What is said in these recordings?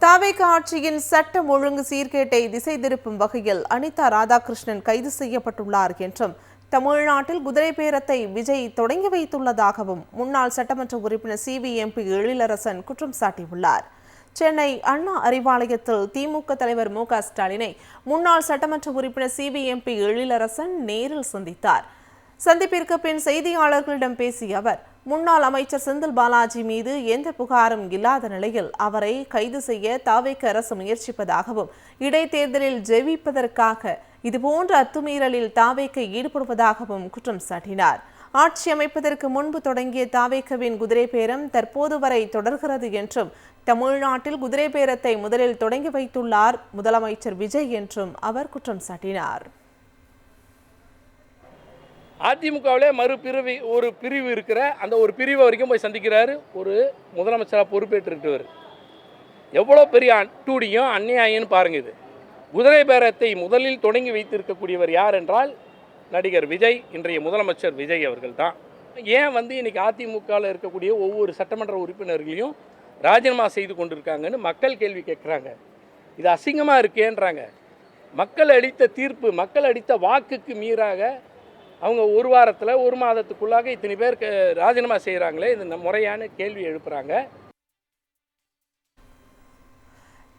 தாவேக ஆட்சியின் சட்டம் ஒழுங்கு சீர்கேட்டை திசை திருப்பும் வகையில் அனிதா ராதாகிருஷ்ணன் கைது செய்யப்பட்டுள்ளார் என்றும் தமிழ்நாட்டில் குதிரை பேரத்தை விஜய் தொடங்கி வைத்துள்ளதாகவும் முன்னாள் சட்டமன்ற உறுப்பினர் சிவி எழிலரசன் குற்றம் சாட்டியுள்ளார். சென்னை அண்ணா அறிவாலயத்தில் திமுக தலைவர் மு.க.ஸ்டாலினை முன்னாள் சட்டமன்ற உறுப்பினர் சிவி எழிலரசன் நேரில் சந்தித்தார். சந்திப்பிற்கு பின் செய்தியாளர்களிடம் பேசிய அவர், முன்னாள் அமைச்சர் செந்தில் பாலாஜி மீது எந்த புகாரும் இல்லாத நிலையில் அவரை கைது செய்ய தாவேக அரசு முயற்சிப்பதாகவும், இடைத்தேர்தலில் ஜெயிப்பதற்காக இதுபோன்ற அத்துமீறலில் தாவேக ஈடுபடுவதாகவும் குற்றம் சாட்டினார். ஆட்சி அமைப்பதற்கு முன்பு தொடங்கிய தாவேகவின் குதிரை பேரம் தற்போது வரை தொடர்கிறது என்றும், தமிழ்நாட்டில் குதிரை பேரத்தை முதலில் தொடங்கி வைத்துள்ளார் முதலமைச்சர் விஜய் என்றும் அவர் குற்றம் சாட்டினார். அதிமுகவிலே ஒரு பிரிவு இருக்கிற அந்த ஒரு பிரிவு வரைக்கும் போய் சந்திக்கிறாரு ஒரு முதலமைச்சராக பொறுப்பேற்றுக்கிட்டவர். எவ்வளோ பெரிய அட்டூடியும் அந்நியாயம்னு பாருங்க. இது குதிரை பேரத்தை முதலில் தொடங்கி வைத்திருக்கக்கூடியவர் யார் என்றால் நடிகர் விஜய், இன்றைய முதலமைச்சர் விஜய் அவர்கள் தான். ஏன் இன்னைக்கு அதிமுகவில் இருக்கக்கூடிய ஒவ்வொரு சட்டமன்ற உறுப்பினர்களையும் ராஜினாமா செய்து கொண்டிருக்காங்கன்னு மக்கள் கேள்வி கேட்குறாங்க. இது அசிங்கமாக இருக்கேன்றாங்க. மக்கள் அளித்த தீர்ப்பு, மக்கள் அளித்த வாக்குக்கு மீறாக அவங்க ஒரு வாரத்தில் ஒரு மாதத்துக்குள்ளாக இத்தனை பேருக்கு ராஜினாமா செய்கிறாங்களே, இது முறையான கேள்வி எழுப்புறாங்க.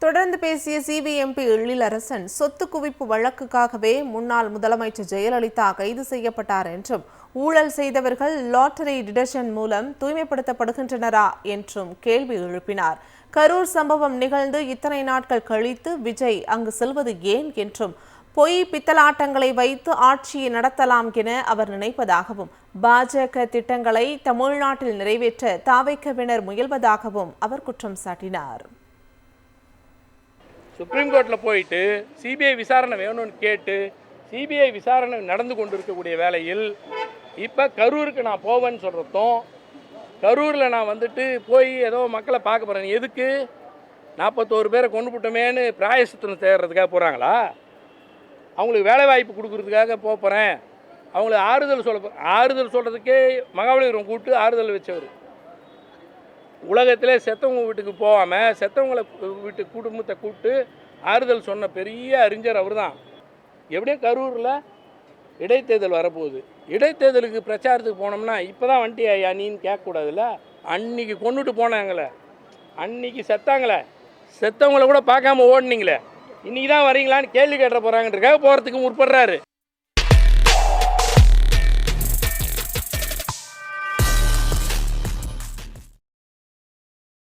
தொடர்ந்து பேசிய சிவி எழிலரசன், சொத்து குவிப்பு வழக்குக்காகவே முன்னாள் முதலமைச்சர் ஜெயலலிதா கைது செய்யப்பட்டார் என்றும், ஊழல் செய்தவர்கள் லாட்டரி டிடக்ஷன் மூலம் தூய்மைப்படுத்தப்படுகின்றனரா என்றும் கேள்வி எழுப்பினார். கரூர் சம்பவம் நிகழ்ந்து இத்தனை நாட்கள் கழித்து விஜய் அங்கு செல்வது ஏன் என்றும், பொய் பித்தலாட்டங்களை வைத்து ஆட்சியை நடத்தலாம் என அவர் நினைப்பதாகவும், பாஜக திட்டங்களை தமிழ்நாட்டில் நிறைவேற்ற தாவேகவினர் முயல்வதாகவும் அவர் குற்றம் சாட்டினார். சுப்ரீம் கோர்ட்டில் போயிட்டு சிபிஐ விசாரணை வேணும்னு கேட்டு சிபிஐ விசாரணை நடந்து கொண்டிருக்கக்கூடிய வேளையில் இப்போ கரூருக்கு நான் போவேன்னு சொல்கிறதும், கரூரில் நான் போய் ஏதோ மக்களை பார்க்க போகிறேன், எதுக்கு 41 பேரை கொண்டு போட்டோமேன்னு பிராயசித்தம் தேடுறதுக்காக போகிறாங்களா? அவங்களுக்கு வேலை வாய்ப்பு கொடுக்கறதுக்காக போகிறேன், அவங்களுக்கு ஆறுதல் சொல்கிறதுக்கே மகாபலிபுரம் கூப்பிட்டு ஆறுதல் வச்சவர். உலகத்திலே செத்தவங்க வீட்டுக்கு போகாமல் செத்தவங்களை வீட்டு குடும்பத்தை கூப்பிட்டு ஆறுதல் சொன்ன பெரிய அறிஞர் அவர் தான். எப்படியும் கரூரில் இடைத்தேர்தல் வரப்போகுது. இடைத்தேர்தலுக்கு பிரச்சாரத்துக்கு போனோம்னா இப்போ தான் வண்டி ஐயா நீன்னு கேட்கக்கூடாதுல்ல. அன்றைக்கி கொண்டுட்டு போனாங்களே, அன்றைக்கி செத்தவங்கள கூட பார்க்காம ஓடினீங்களே, இன்றைக்கி தான் வரீங்களான்னு கேள்வி கேட்ட போகிறாங்கன்றக்காக போகிறதுக்கு முற்படுறாரு.